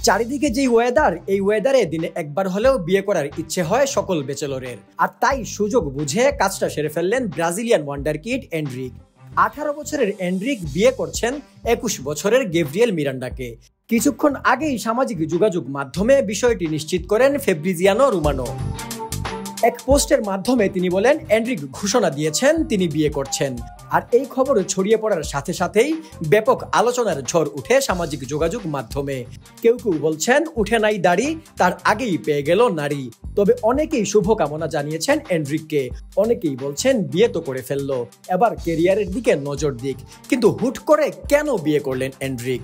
চারিদিকে যেই ওয়েদার, এই ওয়েদারে দিনে একবার হলেও বিয়ে করার ইচ্ছে হয় সকল ব্যাচেলরের। আর তাই সুযোগ বুঝে কাজটা সেরে ফেললেন ব্রাজিলিয়ান ওয়ান্ডার কিড এন্ড্রিক। 18 বছরের এন্ড্রিক বিয়ে করছেন 21 বছরের গ্যাব্রিয়েল মিরান্ডাকে। কিছুক্ষণ আগেই সামাজিক যোগাযোগ মাধ্যমে বিষয়টি নিশ্চিত করেন ফেব্রিজিয়ানো রোমানো। এক পোস্টের মাধ্যমে তিনি বলেন এন্ড্রিক ঘোষণা দিয়েছেন তিনি বিয়ে করছেন। আর এই খবর ছড়িয়ে পড়ার সাথে সাথেই ব্যাপক আলোচনার ঝড় উঠে সামাজিক যোগাযোগ মাধ্যমে। কেউ কেউ বলছেন উঠে নাই দাড়ি, তার আগেই পেয়ে গেল নারী। তবে অনেকেই শুভকামনা জানিয়েছেন এন্ড্রিককে। অনেকেই বলছেন বিয়ে তো করে ফেললো, এবার ক্যারিয়ারের দিকে নজর দিক। কিন্তু হুট করে কেন বিয়ে করলেন এন্ড্রিক?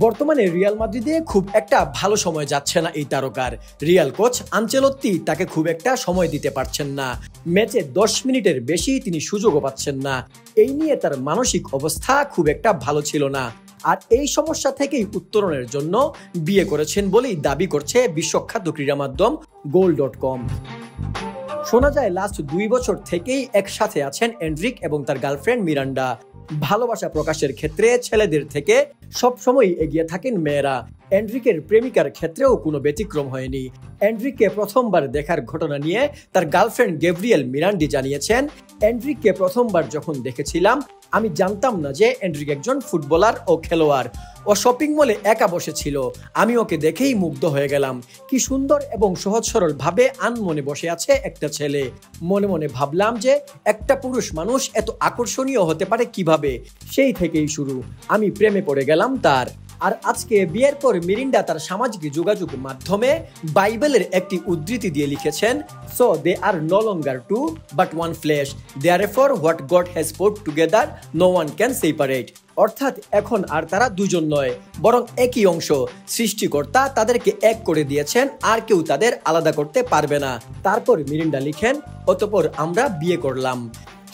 বর্তমানে রিয়াল মাদ্রিদে খুব একটা ভালো সময় যাচ্ছে না এই তারকার। রিয়াল কোচ আনচেলত্তি তাকে খুব একটা সময় দিতে পারছেন না। ম্যাচে 10 মিনিটের বেশি তিনি সুযোগও পাচ্ছেন না। এই নিয়ে তার মানসিক অবস্থা খুব একটা ভালো ছিল না। আর এই সমস্যা থেকেই উত্তরণের জন্য বিয়ে করেছেন বলেই দাবি করছে বিশ্বখ্যাত ক্রীড়া মাধ্যম goal.com। শোনা যায় লাস্ট 2 বছর থেকেই একসাথে আছেন এন্ড্রিক এবং তার গার্লফ্রেন্ড মিরান্ডা। ভালোবাসা প্রকাশের ক্ষেত্রে ছেলেদের থেকে সবসময় এগিয়ে থাকেন মেয়েরা। এন্ড্রিকের প্রেমিকার ক্ষেত্রেও কোনো ব্যতিক্রম হয়নি। এন্ড্রিককে প্রথমবার দেখার ঘটনা নিয়ে তার গার্লফ্রেন্ড গ্যাব্রিয়েল মিরান্ডি জানিয়েছেন, এন্ড্রিককে প্রথমবার যখন দেখেছিলাম আমি জানতাম না যে এন্ড্রিক একজন ফুটবলার ও খেলোয়াড়। ও শপিং মলে একা বসেছিল, আমি ওকে দেখেই মুগ্ধ হয়ে গেলাম। কি সুন্দর এবং সহজ সরল ভাবে আনমনে বসে আছে একটা ছেলে। মনে মনে ভাবলাম যে একটা পুরুষ মানুষ এত আকর্ষণীয় হতে পারে কিভাবে। সেই থেকেই শুরু, আমি প্রেমে পড়ে গেলাম তার। আর আজকে বিয়ের পর মিরিন্ডা তার সামাজিক যোগাযোগ মাধ্যমে বাইবেলের একটি উদ্ধৃতি দিয়ে লিখেছেন, so they are no longer two but one flesh, therefore what God has put together no one can separate. অর্থাৎ এখন আর তারা দুজন নয়, বরং একই অংশ। সৃষ্টিকর্তা তাদেরকে এক করে দিয়েছেন, আর কেউ তাদের আলাদা করতে পারবে না। তারপর মিরিন্ডা লিখেন, অতঃপর আমরা বিয়ে করলাম।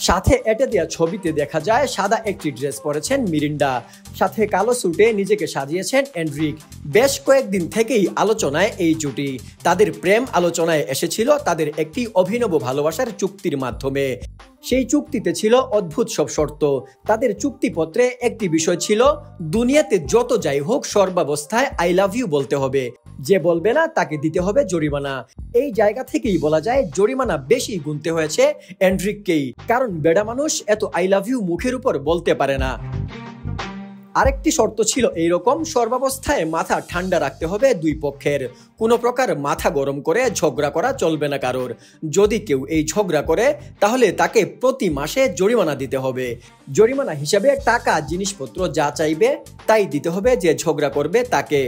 সাথে এটে দেওয়া ছবিতে দেখা যায় সাদা একটি ড্রেস পরেছেন মিরিন্ডা, সাথে কালো স্যুটে নিজেকে সাজিয়েছেন এন্ড্রিক। বেশ কয়েকদিন থেকেই আলোচনায় এই জুটি। তাদের প্রেম আলোচনায় এসেছিল তাদের একটি অভিনব ভালোবাসার চুক্তির মাধ্যমে। সেই চুক্তিতে ছিল অদ্ভুত সব শর্ত। তাদের চুক্তিপত্রে একটি বিষয় ছিল, দুনিয়াতে যত যাই হোক সর্বাবস্থায় আই লাভ ইউ বলতে হবে। যে বলবে না তাকে দিতে হবে জরিমানা। এই জায়গা থেকেই বলা যায় জরিমানা বেশি গুনতে হয়েছে এন্ড্রিককেই, কারণ বেডা মানুষ এত আই লাভ ইউ মুখের উপর বলতে পারে না। আরেকটি শর্ত ছিল এইরকম, সর্বাবস্থায় মাথা ঠান্ডা রাখতে হবে দুই পক্ষের। কোনো প্রকার মাথা গরম করে ঝগড়া করা চলবে না কারোর। যদি কেউ এই ঝগড়া করে তাহলে তাকে প্রতি মাসে জরিমানা দিতে হবে। জরিমানা হিসাবে টাকা জিনিসপত্র যা চাইবে তাই দিতে হবে যে ঝগড়া করবে তাকে।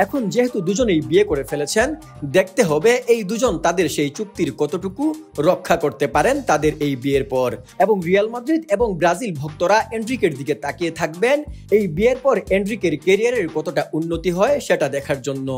এখন যেহেতু দুজনেই বিয়ে করে ফেলেছেন, দেখতে হবে এই দুজন তাদের সেই চুক্তির কতটুকু রক্ষা করতে পারেন তাদের এই বিয়ের পর। এবং রিয়াল মাদ্রিদ এবং ব্রাজিল ভক্তরা এন্ড্রিকের দিকে তাকিয়ে থাকবেন এই বিয়ের পর এন্ড্রিকের ক্যারিয়ারের কতটা উন্নতি হয় সেটা দেখার জন্য।